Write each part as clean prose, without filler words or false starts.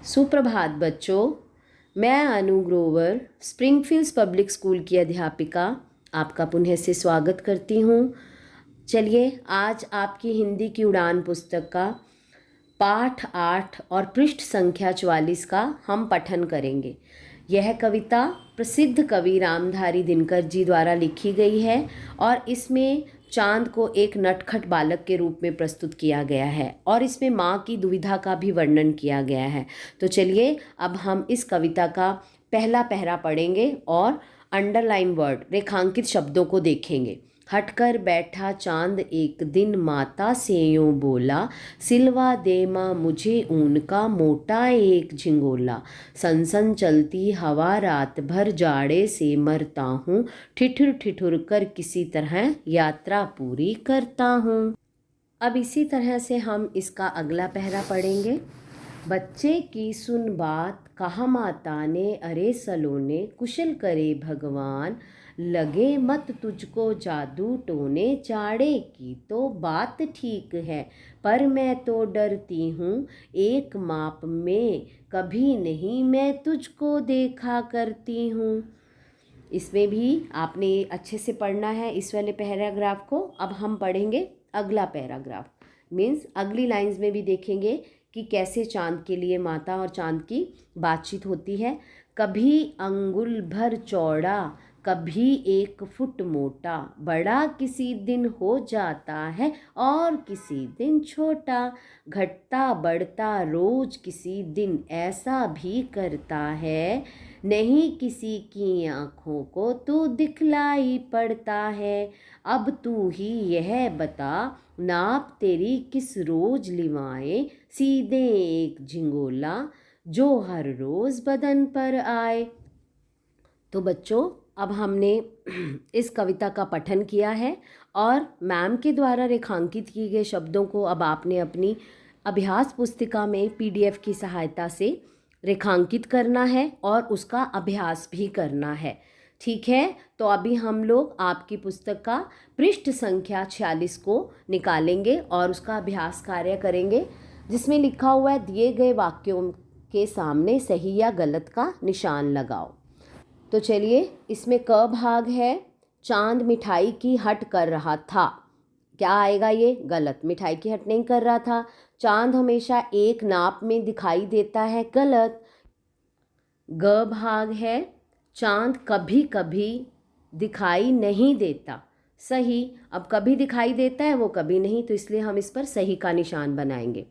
सुप्रभात बच्चों, मैं अनु ग्रोवर स्प्रिंगफील्ड्स पब्लिक स्कूल की अध्यापिका आपका पुनः से स्वागत करती हूँ। चलिए आज आपकी हिंदी की उड़ान पुस्तक का पाठ 8 और पृष्ठ संख्या 44 का हम पठन करेंगे। यह कविता प्रसिद्ध कवि रामधारी दिनकर जी द्वारा लिखी गई है और इसमें चांद को एक नटखट बालक के रूप में प्रस्तुत किया गया है और इसमें माँ की दुविधा का भी वर्णन किया गया है। तो चलिए अब हम इस कविता का पहला पैरा पढ़ेंगे और अंडरलाइन वर्ड रेखांकित शब्दों को देखेंगे। हटकर बैठा चांद एक दिन माता से यूं बोला, सिलवा दे माँ मुझे ऊन का मोटा एक झिंगोला। सनसन चलती हवा रात भर जाड़े से मरता हूँ, ठिठुर ठिठुर कर किसी तरह यात्रा पूरी करता हूँ। अब इसी तरह से हम इसका अगला पहरा पढ़ेंगे। बच्चे की सुन बात कहा माता ने, अरे सलोने कुशल करे भगवान। लगे मत तुझको जादू टोने, चाड़े की तो बात ठीक है पर मैं तो डरती हूँ, एक माप में कभी नहीं मैं तुझको देखा करती हूँ। इसमें भी आपने अच्छे से पढ़ना है इस वाले पैराग्राफ को। अब हम पढ़ेंगे अगला पैराग्राफ, मीन्स अगली लाइंस में भी देखेंगे कि कैसे चांद के लिए माता और चांद की बातचीत होती है। कभी अंगुल भर चौड़ा कभी 1 फुट मोटा, बड़ा किसी दिन हो जाता है और किसी दिन छोटा। घटता बढ़ता रोज किसी दिन ऐसा भी करता है, नहीं किसी की आँखों को तू दिखलाई पड़ता है। अब तू ही यह बता, नाप तेरी किस रोज लिवाए, सीधे एक झिंगोला जो हर रोज बदन पर आए। तो बच्चों अब हमने इस कविता का पठन किया है और मैम के द्वारा रेखांकित किए गए शब्दों को अब आपने अपनी अभ्यास पुस्तिका में पीडीएफ की सहायता से रेखांकित करना है और उसका अभ्यास भी करना है। ठीक है, तो अभी हम लोग आपकी पुस्तक का पृष्ठ संख्या 46 को निकालेंगे और उसका अभ्यास कार्य करेंगे, जिसमें लिखा हुआ है दिए गए वाक्यों के सामने सही या गलत का निशान लगाओ। तो चलिए इसमें क भाग है, चांद मिठाई की हट कर रहा था। क्या आएगा ये? गलत, मिठाई की हट नहीं कर रहा था। चांद हमेशा एक नाप में दिखाई देता है, गलत। ग भाग है, चांद कभी कभी दिखाई नहीं देता, सही। अब कभी दिखाई देता है वो कभी नहीं, तो इसलिए हम इस पर सही का निशान बनाएंगे।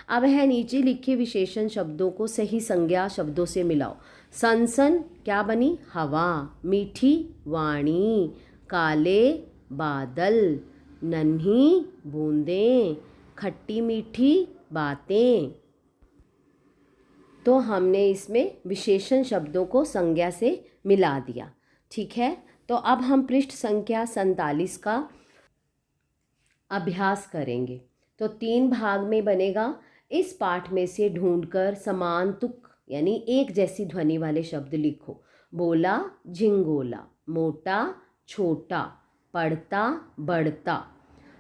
अब है नीचे लिखे विशेषण शब्दों को सही संज्ञा शब्दों से मिलाओ। सनसन क्या बनी? हवा। मीठी वाणी, काले बादल, नन्ही बूंदें, खट्टी मीठी बातें। तो हमने इसमें विशेषण शब्दों को संज्ञा से मिला दिया। ठीक है, तो अब हम पृष्ठ संख्या 47 का अभ्यास करेंगे। तो 3 भाग में बनेगा। इस पाठ में से ढूंढकर समान तुक यानी एक जैसी ध्वनि वाले शब्द लिखो। बोला झिंगोला, मोटा छोटा, पढ़ता बढ़ता।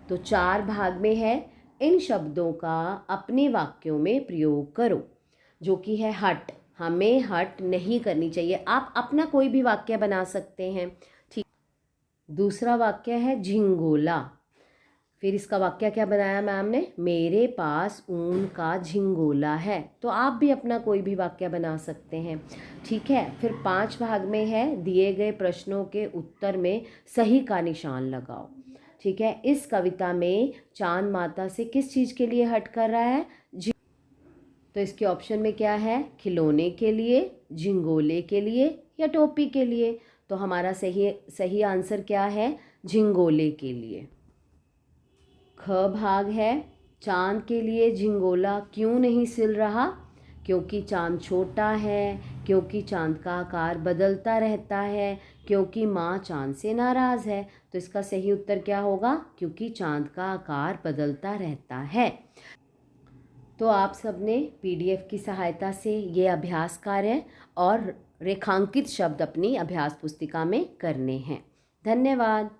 तो 4 भाग में है। इन शब्दों का अपने वाक्यों में प्रयोग करो। जो कि है हट, हमें हट नहीं करनी चाहिए। आप अपना कोई भी वाक्य बना सकते हैं। ठीक। दूसरा वाक्य है झिंगोला। फिर इसका वाक्य क्या बनाया मैम ने? मेरे पास ऊन का झिंगोला है। तो आप भी अपना कोई भी वाक्य बना सकते हैं। ठीक है, फिर 5 भाग में है, दिए गए प्रश्नों के उत्तर में सही का निशान लगाओ। ठीक है, इस कविता में चांद माता से किस चीज़ के लिए हट कर रहा है? तो इसके ऑप्शन में क्या है? खिलौने के लिए, झिंगोले के लिए या टोपी के लिए। तो हमारा सही आंसर क्या है? झिंगोले के लिए। ख भाग है, चांद के लिए झिंगोला क्यों नहीं सिल रहा? क्योंकि चांद छोटा है, क्योंकि चांद का आकार बदलता रहता है, क्योंकि माँ चांद से नाराज़ है। तो इसका सही उत्तर क्या होगा? क्योंकि चांद का आकार बदलता रहता है। तो आप सबने पीडीएफ की सहायता से ये अभ्यास कार्य और रेखांकित शब्द अपनी अभ्यास पुस्तिका में करने हैं। धन्यवाद।